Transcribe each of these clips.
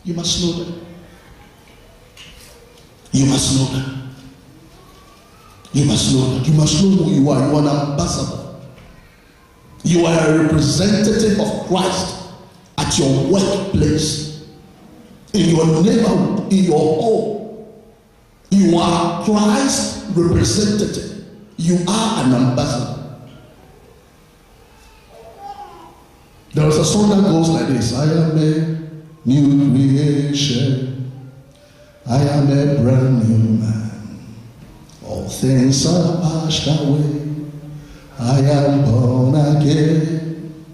You must know that. You must know that. You must know that. You must know who you are. You are an ambassador. You are a representative of Christ at your workplace, in your neighborhood, in your home. You are Christ's representative. You are an ambassador. There is a song that goes like this: I am a new creation. I am a brand new man. All things are passed away. I am born again,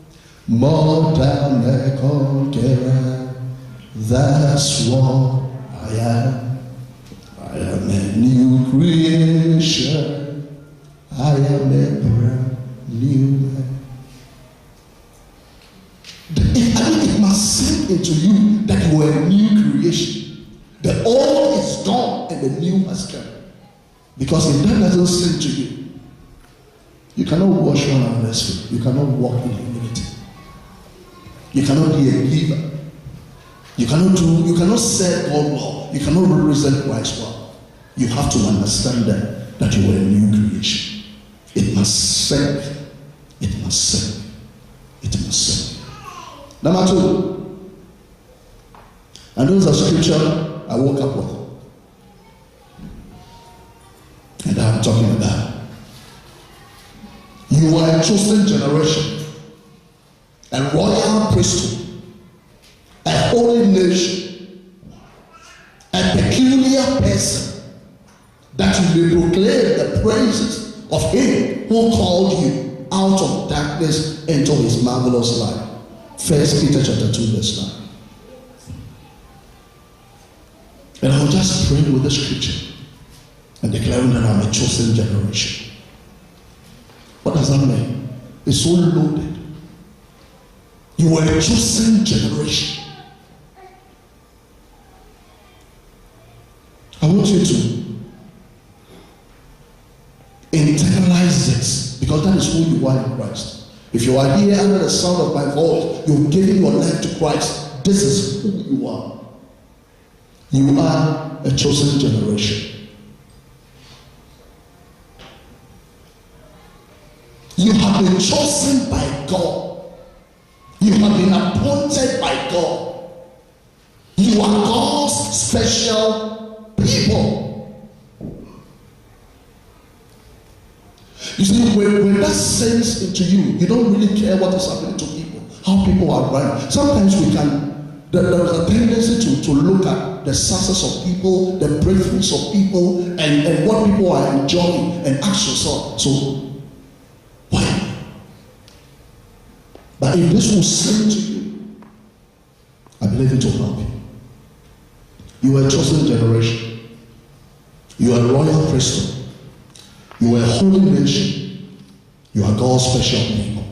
more than a conqueror. That's what I am. I am a new creation. I am a brand new man. It must sink into you that you are a new creation. The old is gone and the new has come. Because if that doesn't sink to you, you cannot wash one another's feet. You cannot walk in humility. You cannot be a giver. You cannot serve God well. You cannot represent Christ well. You have to understand that you are a new creation. It must sink. It must sink. It must sink. Number 2. And those are scripture I woke up with. And I'm talking about. You are a chosen generation, a royal priesthood, a holy nation, a peculiar person, that you may proclaim the praises of him who called you out of darkness into his marvelous light. 1 Peter chapter 2 verse 9. And I will just pray with the scripture and declaring that I'm a chosen generation. What does that mean? It's so loaded. You were a chosen generation. I want you to internalize this, because that is who you are in Christ. If you are here under the sound of my voice, you've given your life to Christ. This is who you are. You are a chosen generation. You have been chosen by God. You have been appointed by God. You are God's special people. You see, when that sinks into you, you don't really care what is happening to people, how people are running. Sometimes there is a tendency to look at the success of people, the breakthroughs of people, and what people are enjoying, and ask yourself, so why? But if this will sink to you, I believe it will help you. You are a chosen generation. You are a royal priesthood. You are a holy nation. You are God's special people.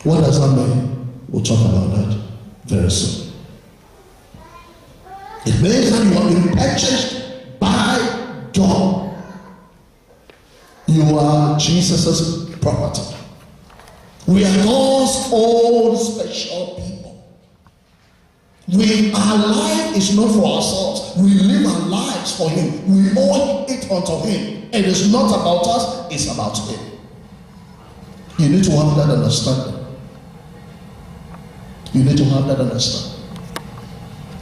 What does that mean? We'll talk about that very soon. It means that you have been purchased by God. You are Jesus' property. We are God's own special people. Our life is not for ourselves. We live our lives for Him. We owe it unto Him. It is not about us, it's about Him. You need to have that understanding. You need to have that understanding.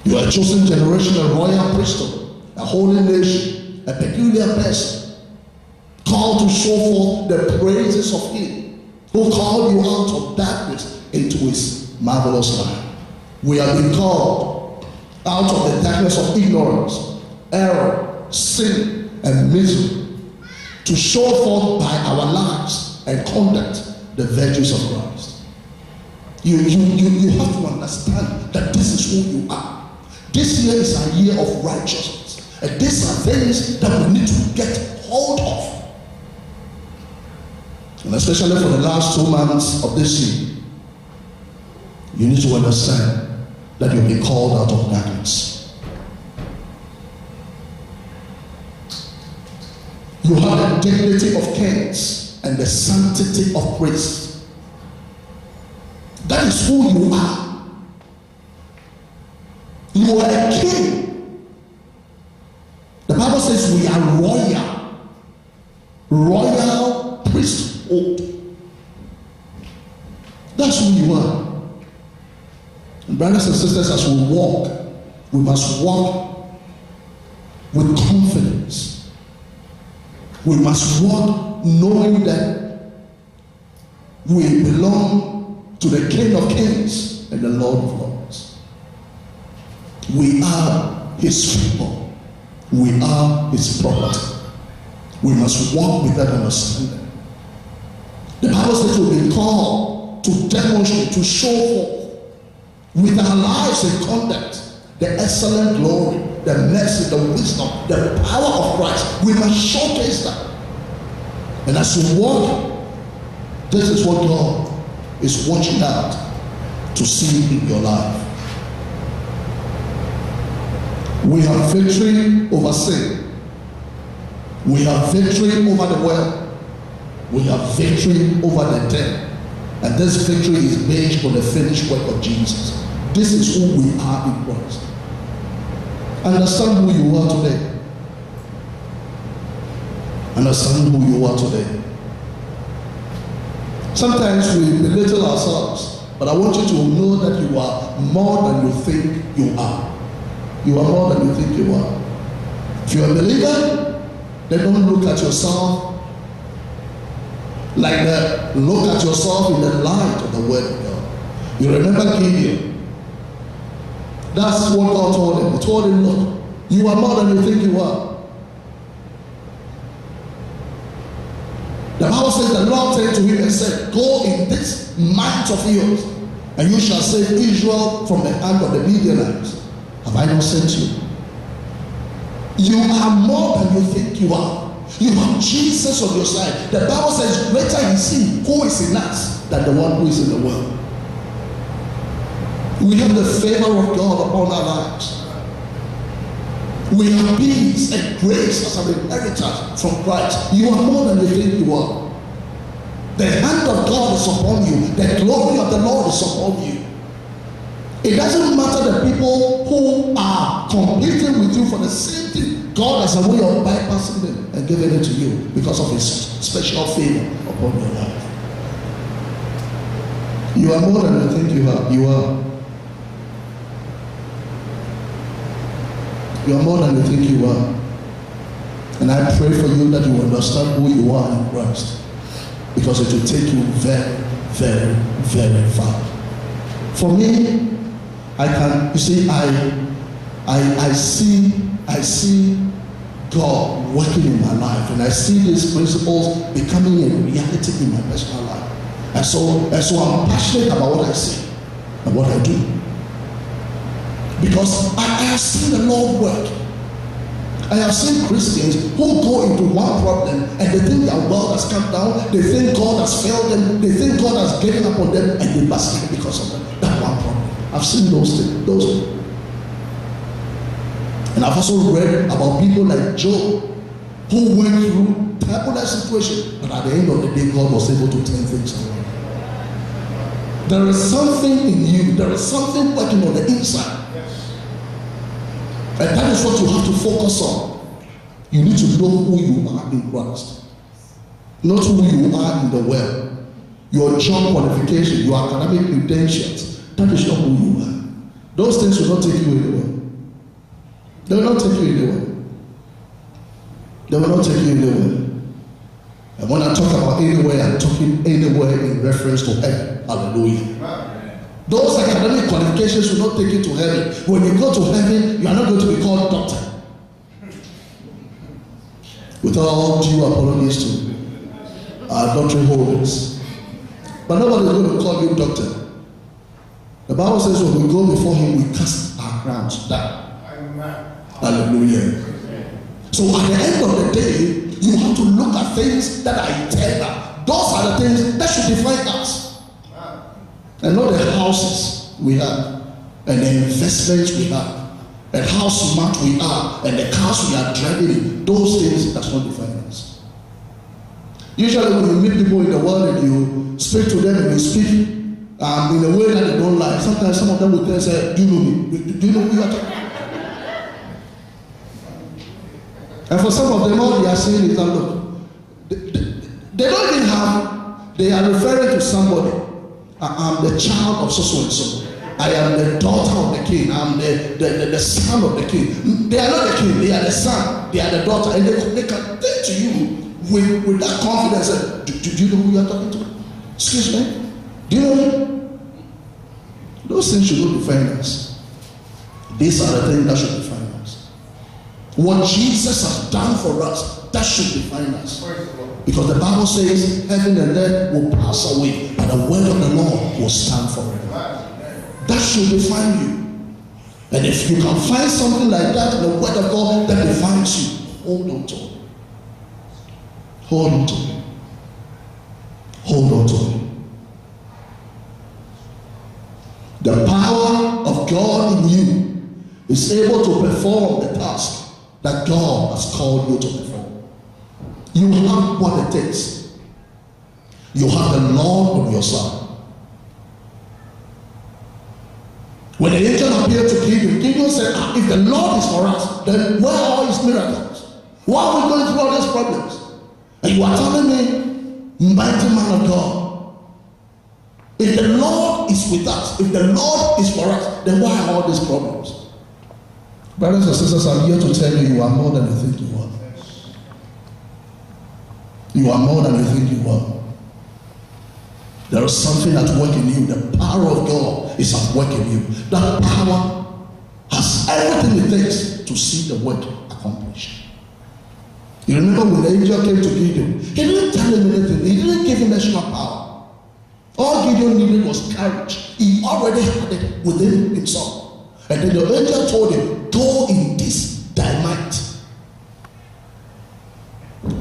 You are a chosen generation, a royal priesthood, a holy nation, a peculiar person, called to show forth the praises of Him who called you out of darkness into His marvelous light. We have been called out of the darkness of ignorance, error, sin, and misery, to show forth by our lives and conduct the virtues of Christ. You have to understand that this is who you are. This year is a year of righteousness, and these are things that we need to get hold of. And especially for the last 2 months of this year, you need to understand that you'll be called out of darkness. You have the dignity of kings and the sanctity of priests. That is who you are. You are a king. The Bible says we are royal priesthood. That's who you are. And brothers and sisters, as we walk, we must walk with confidence. We must walk knowing that we belong to the King of Kings and the Lord of Lords. We are his people. We are his property. We must walk with that understanding. The Bible says we've been called to demonstrate, to show forth with our lives and conduct the excellent glory, the mercy, the wisdom, the power of Christ. We must showcase that. And as you walk, this is what God is watching out to see in your life. We have victory over sin. We have victory over the world. We have victory over the dead. And this victory is based on the finished work of Jesus. This is who we are in Christ. Understand who you are today. Understand who you are today. Sometimes we belittle ourselves, but I want you to know that you are more than you think you are. You are more than you think you are. If you are a believer, then don't look at yourself like that. Look at yourself in the light of the Word of God. You remember Gideon. That's what God told him. He told him, look, you are more than you think you are. The Bible says the Lord said to him and said, go in this might of yours, and you shall save Israel from the hand of the Midianites. Have I not sent you? You are more than you think you are. You have Jesus on your side. The Bible says, greater is he who is in us than the one who is in the world. We have the favor of God upon our lives. We have peace and grace as an inheritance from Christ. You are more than you think you are. The hand of God is upon you. The glory of the Lord is upon you. It doesn't matter the people who are competing with you for the same thing. God has a way of bypassing them and giving it to you because of his special favor upon your life. You are more than you think you are. You are. You are more than you think you are. And I pray for you that you understand who you are in Christ. Because it will take you very, very, very far. For me, I can, you see, I see God working in my life, and I see these principles becoming a reality in my personal life. And so I'm passionate about what I see and what I do. Because I have seen the Lord work. I have seen Christians who go into one problem and they think their world has come down, they think God has failed them, they think God has given up on them, and they backslide because of that one problem. I've seen those things. And I've also read about people like Job who went through turbulent situations, but at the end of the day, God was able to turn things around. There is something in you, there is something working on the inside. And that is what you have to focus on. You need to know who you are in Christ, not who you are in the world. Your job qualification, your academic credentials, that is not who you are. Those things will not take you anywhere. They will not take you anywhere. They will not take you anywhere. And when I talk about anywhere, I'm talking anywhere in reference to heaven. Hallelujah. Those academic qualifications will not take you to heaven. When you go to heaven, you are not going to be called doctor. With all due apologies to our doctrine holders. But nobody is going to call you doctor. The Bible says when we go before him, we cast our crowns down. Hallelujah. So at the end of the day, you have to look at things that are eternal. Those are the things that should define us. And not the houses we have, and the investments we have, and how smart we are, and the cars we are driving. Those things does not define us. Usually when you meet people in the world and you speak to them and you speak in a way that they don't like. Sometimes some of them will tell say, do you know me? Do you know who you are talking? And for some of them, all they are saying is that, look, they don't even have, they are referring to somebody. I'm the child of so and so. I am the daughter of the king. I'm the son of the king. They are not the king, they are the son, they are the daughter. And they can take to you with that confidence. Do you know who you are talking to? Excuse me? Do you know me? Those things should not define us. These are the things that should define us. What Jesus has done for us, that should define us. Because the Bible says heaven and earth will pass away, but the word of the Lord will stand forever. That should define you. And if you can find something like that in the word of God that defines you, hold on to it. Hold on to it. Hold on to it. The power of God in you is able to perform the task that God has called you to perform. You have what it takes. You have the Lord on your side. When the angel appeared to Gideon, Gideon said, if the Lord is for us, then where are all his miracles? Why are we going through all these problems? And you are telling me, mighty man of God, if the Lord is with us, if the Lord is for us, then why are all these problems? Brothers and sisters, I'm here to tell you, you are more than you think you are. You are more than you think you are. There is something at work in you. The power of God is at work in you. That power has everything it takes to see the work accomplished. You remember when the angel came to Gideon, he didn't tell him anything. He didn't give him extra power. All Gideon needed was courage. He already had it within himself. And then the angel told him, go in this thy might.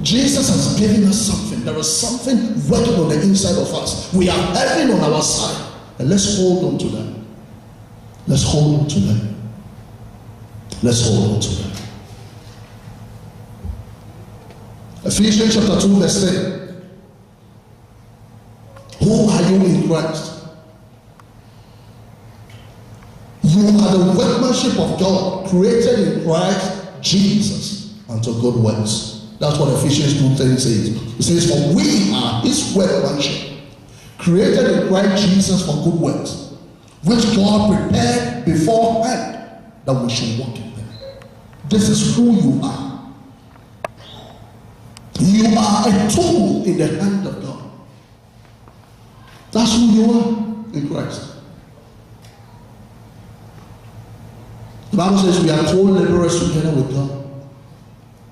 Jesus has given us something. There is something working on the inside of us. We have heaven on our side. And let's hold on to them. Let's hold on to them. Let's hold on to them. Ephesians chapter 2 verse 10. Who are you in Christ? You are the workmanship of God, created in Christ Jesus unto good works. That's what Ephesians 2:10 says. It says, for we are his workmanship, created in Christ Jesus for good works, which God prepared beforehand that we should walk in them. This is who you are. You are a tool in the hand of God. That's who you are in Christ. The Bible says we are co-laborers together with God.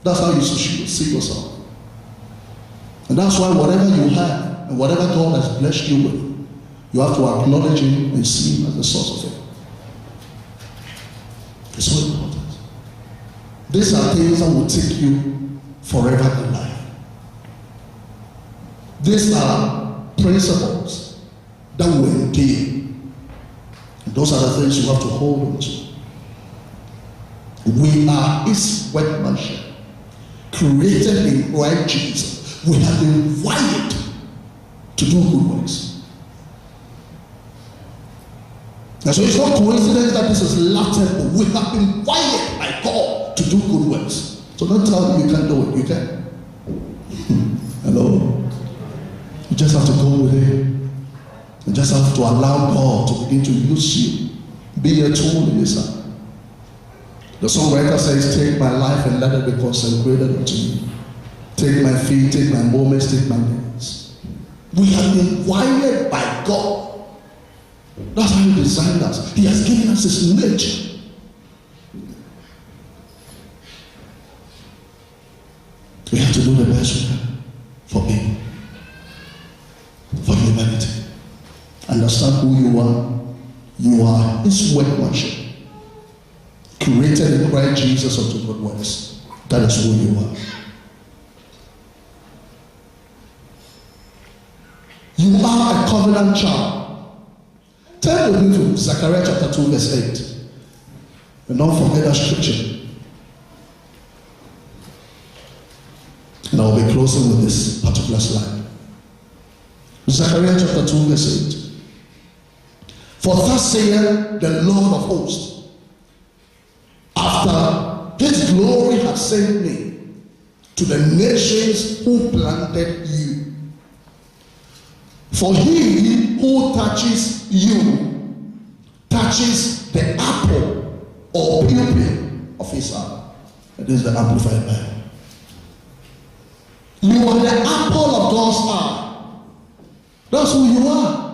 That's how you should see yourself. And that's why whatever you have and whatever God has blessed you with, you have to acknowledge him and see him as the source of it. It's so important. These are things that will take you forever in life. These are principles that will endure. And those are the things you have to hold on to. We are his workmanship, created in Christ Jesus. We have been wired to do good works. And so it's not coincidence that this is Latin. We have been wired by God to do good works. So don't tell me you can't do it. You can. Hello? You just have to go with it. You just have to allow God to begin to use you. Be a tool in his hand. The songwriter says, take my life and let it be consecrated unto me. Take my feet, take my moments, take my minutes. We have been wired by God. That's how he designed us. He has given us his nature. We have to do the best we can for him, for humanity. Understand who you are. You are his workmanship, created in Christ Jesus unto good works. That is who you are. You are a covenant child. Turn with me to Zechariah chapter 2 verse 8. And don't forget that scripture. And I'll be closing with this particular slide. Zechariah chapter 2 verse 8. For thus saith the Lord of hosts, after his glory has sent me to the nations who planted you. For he who touches you touches the apple or pupil of his eye. That is the Amplified Bible. You are the apple of God's eye. That's who you are.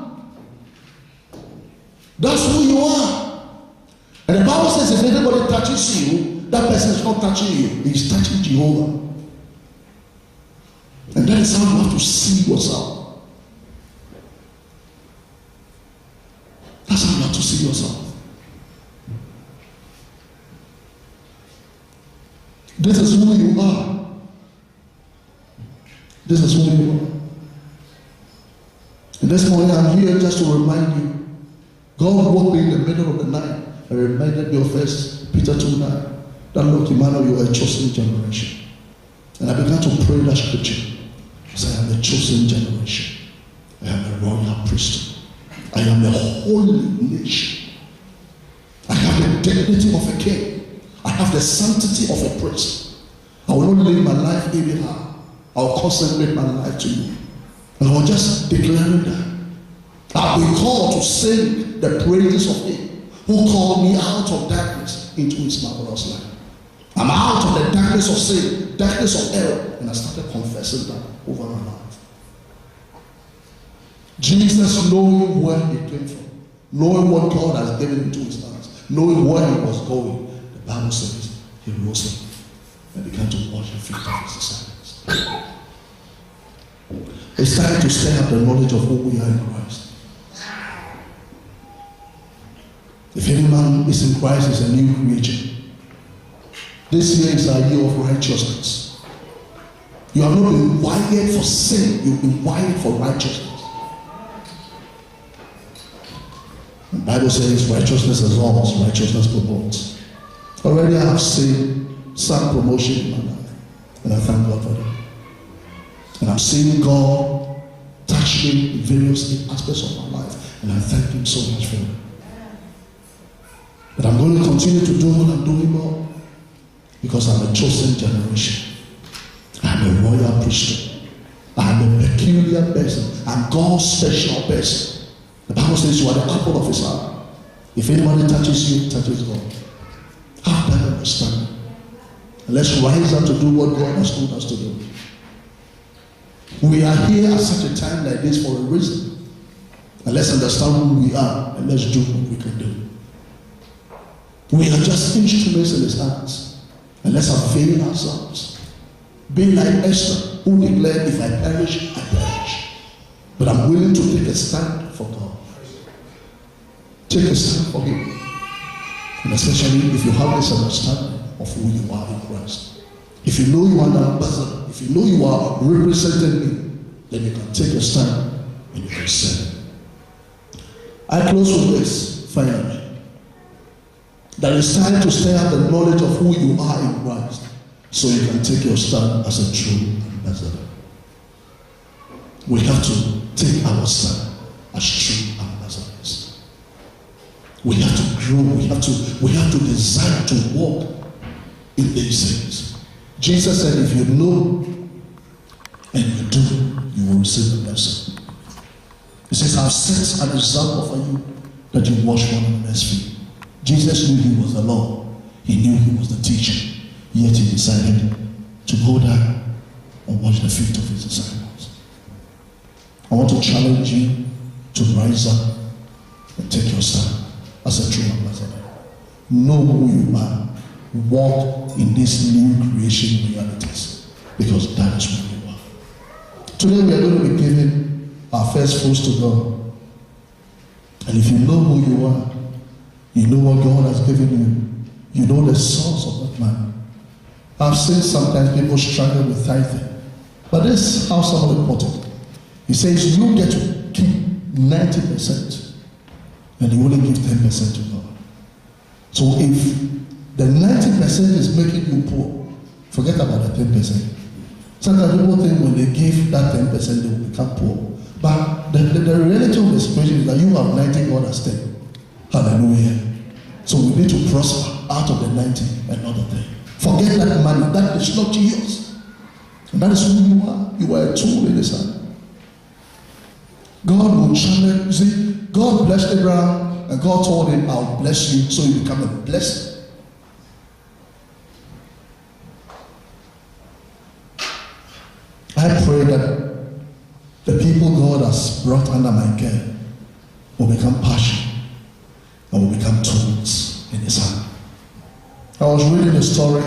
That's who you are. And the Bible says if anybody touches you, that person is not touching you. He's touching Jehovah. And that is how you have to see yourself. That's how you have to see yourself. This is who you are. This is who you are. And this morning I'm here just to remind you. God woke me in the middle of the night and reminded me of 1 Peter 2:9. That Lord Emmanuel, you are a chosen generation. And I began to pray that scripture. I said, I am a chosen generation. I am a royal priesthood. I am a holy nation. I have the dignity of a king. I have the sanctity of a priest. I will not live my life anyhow. I will consecrate my life to you. And I will just declare that. I've been called to sing the praises of him who called me out of darkness into his marvelous light. I'm out of the darkness of sin, darkness of error, and I started confessing that over my life. Jesus, knowing where he came from, knowing what God has given into his hands, knowing where he was going, the Bible says he rose up and began to wash the feet of his disciples. It's time to stir up the knowledge of who we are in Christ. If any man is in Christ, is a new creature. This year is our year of righteousness. You have not been wired for sin, you've been wired for righteousness. The Bible says righteousness exalts, righteousness promotes. Already I have seen some promotion in my life, and I thank God for that. And I'm seeing God touch me in various aspects of my life, and I thank him so much for it. But I'm going to continue to do what I'm doing now, because I'm a chosen generation. I'm a royal priesthood. I'm a peculiar person. I'm God's special person. The Bible says you are the apple of his eye. If anybody touches you, touches God. Have that understanding. And let's rise up to do what God has told us to do. We are here at such a time like this for a reason. And let's understand who we are, and let's do what we can do. We are just instruments in his hands. And let's avail ourselves. Be like Esther, who declared, if I perish, I perish. But I'm willing to take a stand for God. Take a stand for him. And especially if you have this understanding of who you are in Christ. If you know you are the ambassador, if you know you are representing me, then you can take a stand and you can serve. I close with this finally. That it's time to stir up the knowledge of who you are in Christ, so you can take your stand as a true ambassador. We have to take our stand as true ambassadors. We have to grow. We have to desire to walk in these things. Jesus said, if you know and you do, you will receive the blessing. He says, I've set an example for you that you wash one another's feet. Jesus knew he was the Lord. He knew he was the teacher. Yet he decided to go down and wash the feet of his disciples. I want to challenge you to rise up and take your stand as a true ambassador. Know who you are. Walk in these new creation realities, because that is who you are. Today we are going to be giving our first fruits to God. And if you know who you are, you know what God has given you, you know the source of that man. I've seen sometimes people struggle with tithing. But this is how somebody put it. He says you get to keep 90% and you only give 10% to God. So if the 90% is making you poor, forget about the 10%. Sometimes people think when they give that 10% they will become poor. But the reality of the situation is that you have 90, God has 10. Hallelujah. So we need to prosper out of the 90 and not the 10. Forget that money. That is not yours. And that is who you are. You are a tool in his hand. God will channel. You see, God blessed Abraham, and God told him, I'll bless you so you become a blessing. I pray that the people God has brought under my care will become passion and will become tools in his hand. I was reading the story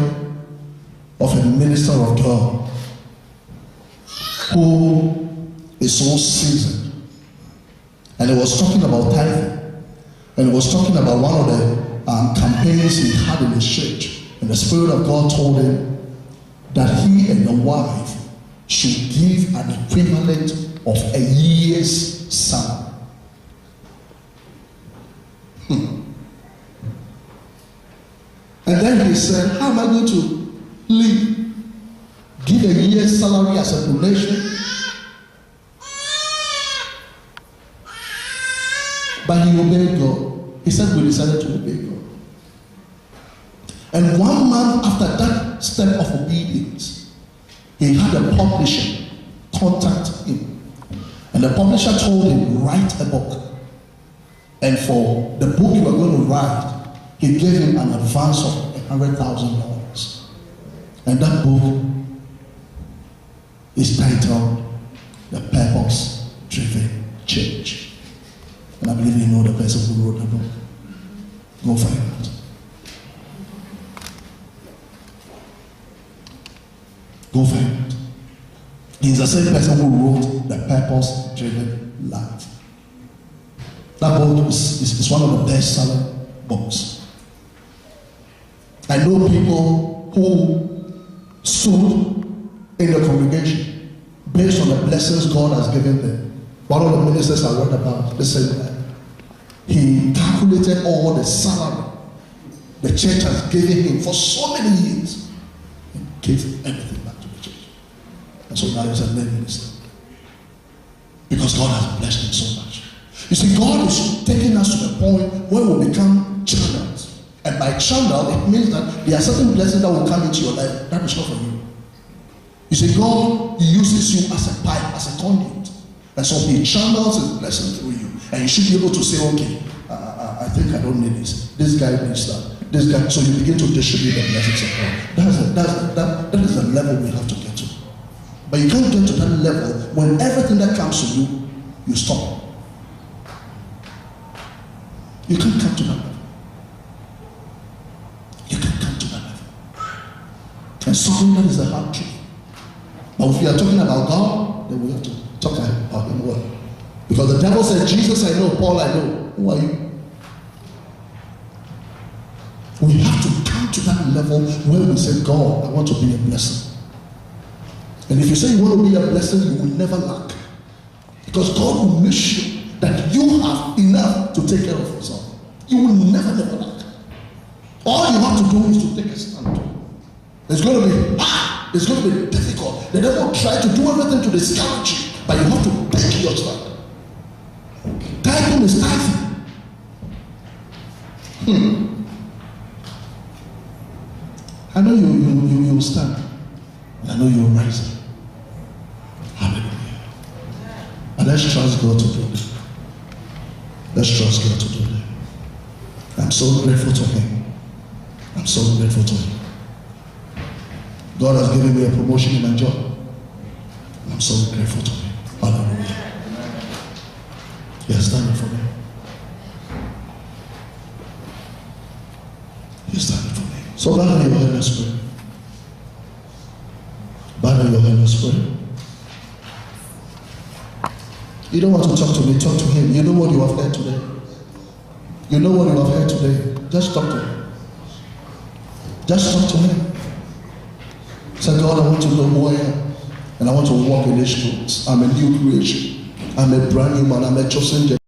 of a minister of God who is so seasoned. And he was talking about tithing. And he was talking about one of the campaigns he had in his church. And the Spirit of God told him that he and the wife should give an equivalent of a year's salary. And then he said, how am I going to live? Give a year's salary as a donation? But he obeyed God. He said, we decided to obey God. And 1 month after that step of obedience, he had a publisher contact him. And the publisher told him, write a book. And for the book you are going to write, he gave him an advance of $100,000. And that book is titled The Purpose Driven Church. And I believe you know the person who wrote the book. Go find out. Go find out. He's the same person who wrote The Purpose Driven Life. That book is one of the best-selling books. I know people who stood in the congregation based on the blessings God has given them. One of the ministers I read about, they said that he calculated all the salary the church has given him for so many years and gave everything back to the church. And so now he's a lay minister. Because God has blessed him so much. You see, God is taking us to the point where we become channels. And by channel, it means that there are certain blessings that will come into your life. That is not for you. You see, God uses you as a pipe, as a conduit. And so he channels his blessing through you. And you should be able to say, okay, I think I don't need this. This guy needs that. This guy. So you begin to distribute the blessings of God. That is the level we have to get to. But you can't get to that level when everything that comes to you, you stop. You can't come to that level. You can't come to that level. And so that is the hard truth. But if we are talking about God, then we have to talk about him well. Because the devil said, Jesus I know, Paul I know. Who are you? We have to come to that level where we say, God, I want to be a blessing. And if you say you want to be a blessing, you will never lack. Because God will make sure that you have enough to take care of yourself. You will never lack. All you have to do is to take a stand. It's going to be hard. It's going to be difficult. The devil will try to do everything to discourage you. But you have to take your stand. Tithing is tithing. I know you will stand. And I know you will rise. Hallelujah. And let's trust God to do that. Let's trust God to do that. I'm so grateful to him. I'm so grateful to him. God has given me a promotion in my job. I'm so grateful to him. Hallelujah. He has done it for me. He's done it for me. So bow your head, let's pray. Bow your head, let's pray. You don't want to talk to me, talk to him. You know what you have heard today. You know what you have heard today. Just talk to him. Just talk to him. Say, God, I want to know who I am. And I want to walk in these truths. I'm a new creation. I'm a brand new man. I'm a chosen generation.